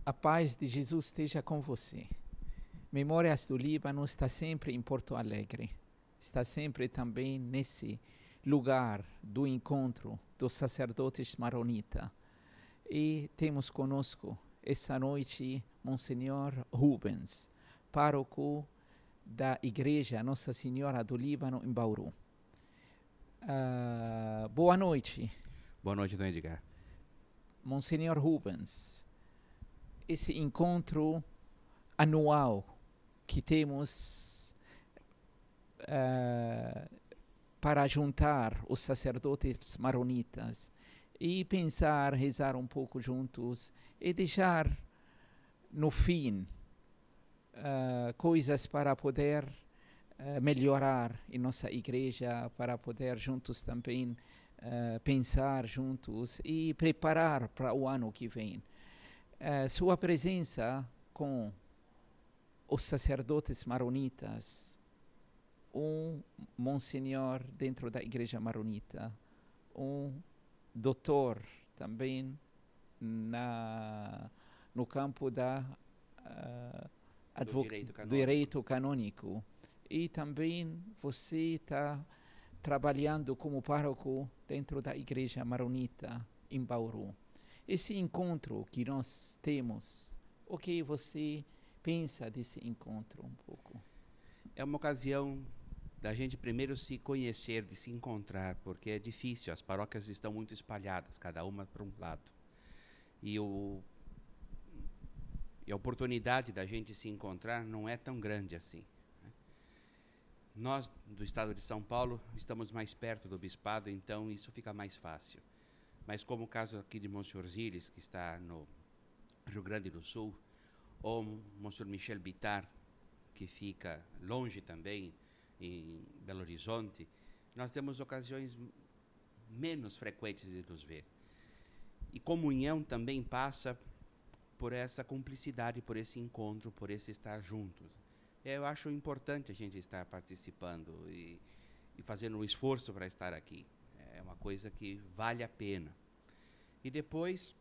A paz de Jesus esteja com você. Memórias do Líbano está sempre em Porto Alegre. Está sempre também nesse lugar do encontro dos sacerdotes maronitas. E temos conosco essa noite Monsenhor Rubens, pároco da Igreja Nossa Senhora do Líbano em Bauru. Boa noite. Boa noite, Dom Edgar. Monsenhor Rubens, esse encontro anual que temos para juntar os sacerdotes maronitas e pensar, rezar um pouco juntos e deixar no fim coisas para poder melhorar em nossa igreja, para poder juntos também pensar juntos e preparar para o ano que vem. Sua presença com os sacerdotes maronitas, um monsenhor dentro da igreja maronita, um doutor também no campo do direito canônico. E também você está trabalhando como pároco dentro da igreja maronita em Bauru. Esse encontro que nós temos, o que você pensa desse encontro um pouco? É uma ocasião da gente primeiro se conhecer, de se encontrar, porque é difícil, as paróquias estão muito espalhadas, cada uma para um lado. E a oportunidade da gente se encontrar não é tão grande assim. Nós, do estado de São Paulo, estamos mais perto do bispado, então isso fica mais fácil. Mas como o caso aqui de Monsenhor Zíris, que está no Rio Grande do Sul, ou Monsenhor Michel Bitar, que fica longe também, em Belo Horizonte, nós temos ocasiões menos frequentes de nos ver. E comunhão também passa por essa cumplicidade, por esse encontro, por esse estar juntos. Eu acho importante a gente estar participando e fazendo um esforço para estar aqui. É uma coisa que vale a pena. E depois,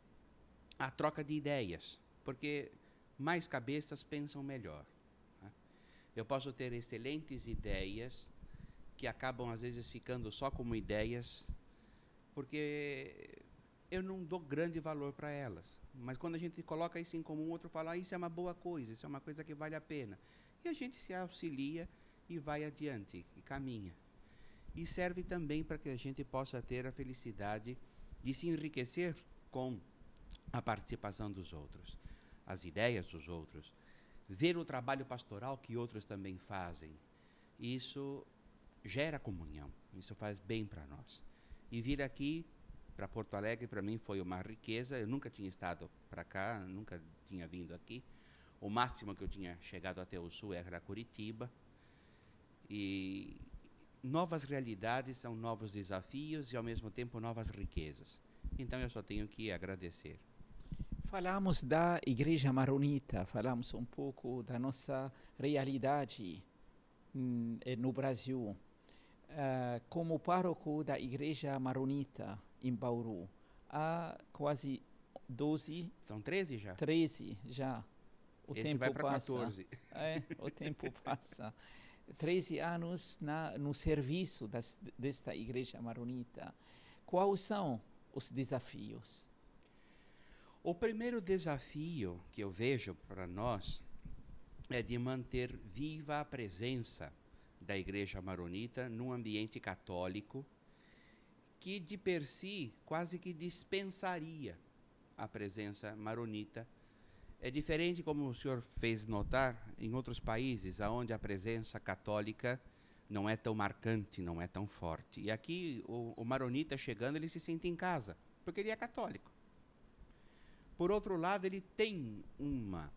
a troca de ideias, porque mais cabeças pensam melhor. Né? Eu posso ter excelentes ideias que acabam, às vezes, ficando só como ideias, porque eu não dou grande valor para elas. Mas quando a gente coloca isso em comum, o outro fala, isso é uma boa coisa, isso é uma coisa que vale a pena. E a gente se auxilia e vai adiante, e caminha. E serve também para que a gente possa ter a felicidade de se enriquecer com a participação dos outros, as ideias dos outros, ver o trabalho pastoral que outros também fazem. Isso gera comunhão, isso faz bem para nós. E vir aqui para Porto Alegre, para mim, foi uma riqueza. Eu nunca tinha estado para cá, nunca tinha vindo aqui. O máximo que eu tinha chegado até o sul era Curitiba. E novas realidades são novos desafios e, ao mesmo tempo, novas riquezas. Então, eu só tenho que agradecer. Falamos da Igreja Maronita, falamos um pouco da nossa realidade no Brasil. Como pároco da Igreja Maronita em Bauru, há quase 12... São 13 já? 13 já. O Esse tempo vai para passa. 14. O tempo passa. 13 anos no serviço desta Igreja Maronita. Quais são os desafios? O primeiro desafio que eu vejo para nós é de manter viva a presença da Igreja Maronita num ambiente católico que, de per si, quase que dispensaria a presença maronita. É diferente, como o senhor fez notar, em outros países, onde a presença católica não é tão marcante, não é tão forte. E aqui, o maronita chegando, ele se sente em casa, porque ele é católico. Por outro lado, ele tem uma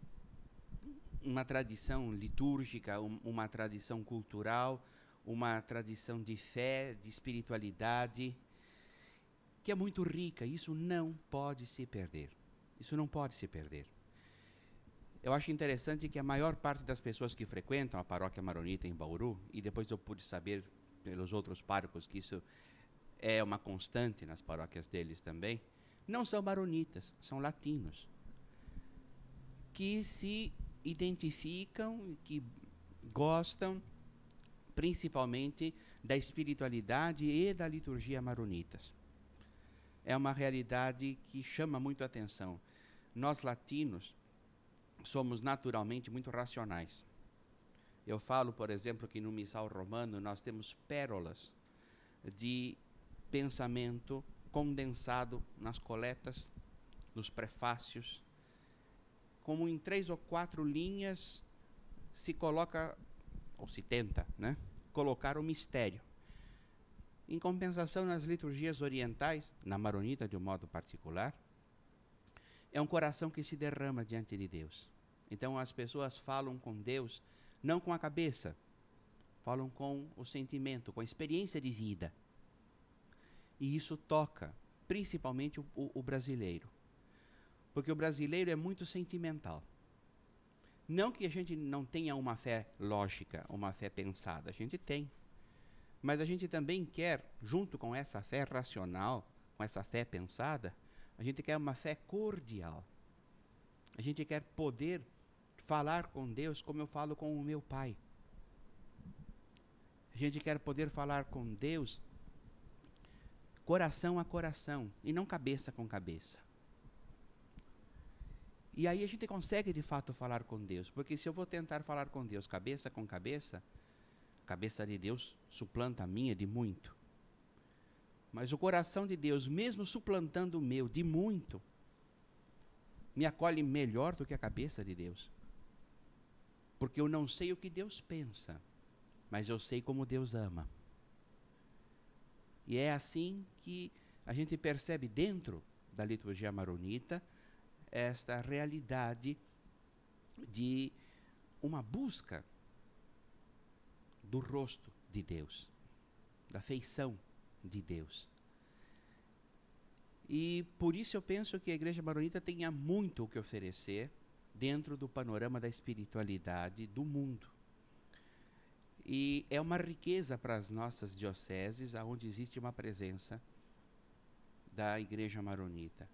tradição litúrgica, uma tradição cultural, uma tradição de fé, de espiritualidade, que é muito rica. Isso não pode se perder. Isso não pode se perder. Eu acho interessante que a maior parte das pessoas que frequentam a paróquia maronita em Bauru, e depois eu pude saber pelos outros párocos que isso é uma constante nas paróquias deles também, não são maronitas, são latinos. que se identificam, que gostam principalmente da espiritualidade e da liturgia maronitas. É uma realidade que chama muito a atenção. Nós latinos somos naturalmente muito racionais. Eu falo, por exemplo, que no missal romano nós temos pérolas de pensamento condensado nas coletas, nos prefácios. Como em 3 ou 4 linhas se coloca, ou se tenta, né, colocar o mistério. Em compensação, nas liturgias orientais, na maronita de um modo particular, é um coração que se derrama diante de Deus. Então as pessoas falam com Deus não com a cabeça, falam com o sentimento, com a experiência de vida. E isso toca principalmente o brasileiro. Porque o brasileiro é muito sentimental. Não que a gente não tenha uma fé lógica, uma fé pensada, a gente tem. Mas a gente também quer, junto com essa fé racional, com essa fé pensada, a gente quer uma fé cordial. A gente quer poder falar com Deus como eu falo com o meu pai. A gente quer poder falar com Deus coração a coração e não cabeça com cabeça. E aí a gente consegue de fato falar com Deus, porque se eu vou tentar falar com Deus cabeça com cabeça, a cabeça de Deus suplanta a minha de muito. Mas o coração de Deus, mesmo suplantando o meu de muito, me acolhe melhor do que a cabeça de Deus. Porque eu não sei o que Deus pensa, mas eu sei como Deus ama. E é assim que a gente percebe dentro da liturgia maronita esta realidade de uma busca do rosto de Deus, da feição de Deus. E por isso eu penso que a Igreja Maronita tenha muito o que oferecer dentro do panorama da espiritualidade do mundo. E é uma riqueza para as nossas dioceses, onde existe uma presença da Igreja Maronita.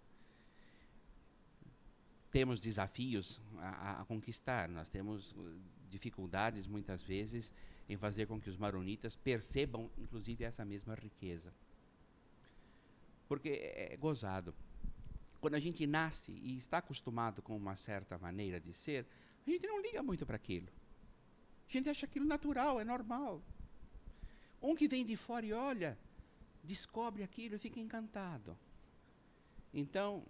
Temos desafios a conquistar, nós temos dificuldades muitas vezes em fazer com que os maronitas percebam, inclusive, essa mesma riqueza. Porque é gozado. Quando a gente nasce e está acostumado com uma certa maneira de ser, a gente não liga muito para aquilo. A gente acha aquilo natural, é normal. Um que vem de fora e olha, descobre aquilo e fica encantado. Então,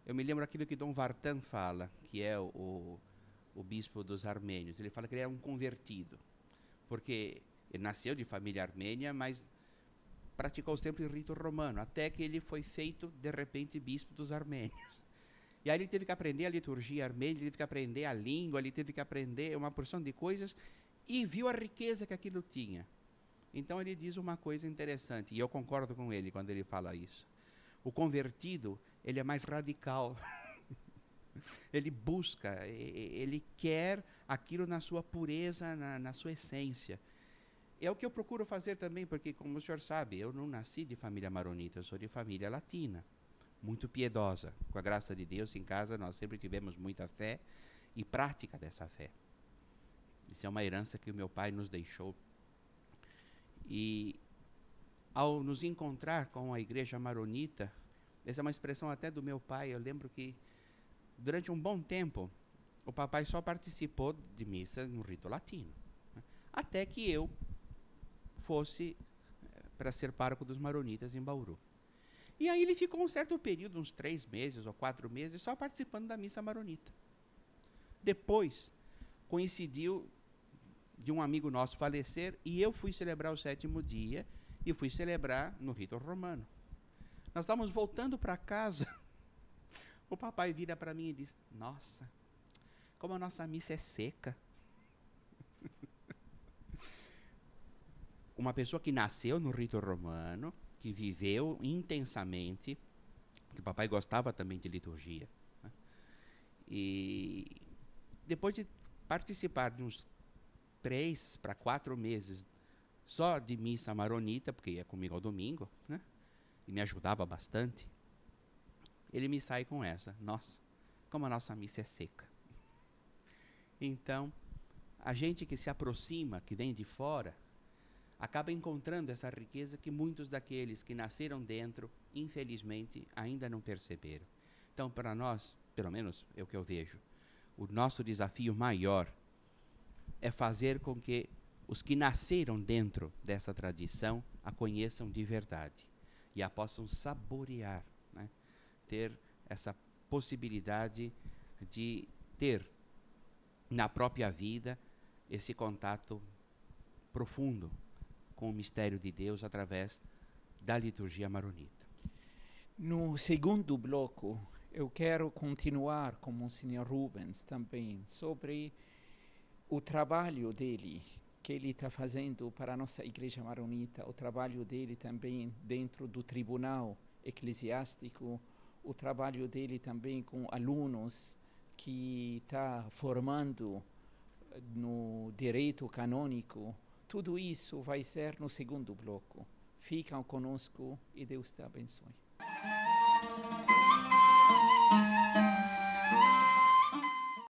eu me lembro aquilo que Dom Vartan fala, que é o bispo dos armênios. Ele fala que ele era um convertido, porque ele nasceu de família armênia, mas praticou sempre o rito romano, até que ele foi feito, de repente, bispo dos armênios. E aí ele teve que aprender a liturgia armênia, ele teve que aprender a língua, ele teve que aprender uma porção de coisas, e viu a riqueza que aquilo tinha. Então ele diz uma coisa interessante, e eu concordo com ele quando ele fala isso. O convertido, ele é mais radical. Ele busca, ele quer aquilo na sua pureza, na sua essência. É o que eu procuro fazer também, porque, como o senhor sabe, eu não nasci de família maronita, eu sou de família latina, muito piedosa. Com a graça de Deus, em casa, nós sempre tivemos muita fé e prática dessa fé. Isso é uma herança que o meu pai nos deixou. E, ao nos encontrar com a igreja maronita, essa é uma expressão até do meu pai, eu lembro que, durante um bom tempo, o papai só participou de missa no rito latino, né? Até que eu fosse para ser pároco dos maronitas em Bauru. E aí ele ficou um certo período, uns 3 meses ou 4 meses, só participando da missa maronita. Depois, coincidiu de um amigo nosso falecer, e eu fui celebrar o 7º dia, e fui celebrar no rito romano. Nós estávamos voltando para casa, o papai vira para mim e diz: nossa, como a nossa missa é seca. Uma pessoa que nasceu no rito romano, que viveu intensamente, porque o papai gostava também de liturgia, né? E depois de participar de uns 3 para 4 meses só de missa maronita, porque ia comigo ao domingo, né? E me ajudava bastante, ele me sai com essa: nossa, como a nossa missa é seca. Então, a gente que se aproxima, que vem de fora, acaba encontrando essa riqueza que muitos daqueles que nasceram dentro, infelizmente, ainda não perceberam. Então, para nós, pelo menos é o que eu vejo, o nosso desafio maior é fazer com que os que nasceram dentro dessa tradição a conheçam de verdade e a possam saborear, né? Ter essa possibilidade de ter na própria vida esse contato profundo com o mistério de Deus através da liturgia maronita. No segundo bloco, eu quero continuar com o Monsenhor Rubens também sobre o trabalho dele, que ele está fazendo para a nossa Igreja Maronita, o trabalho dele também dentro do tribunal eclesiástico, o trabalho dele também com alunos que está formando no direito canônico. Tudo isso vai ser no segundo bloco. Ficam conosco e Deus te abençoe.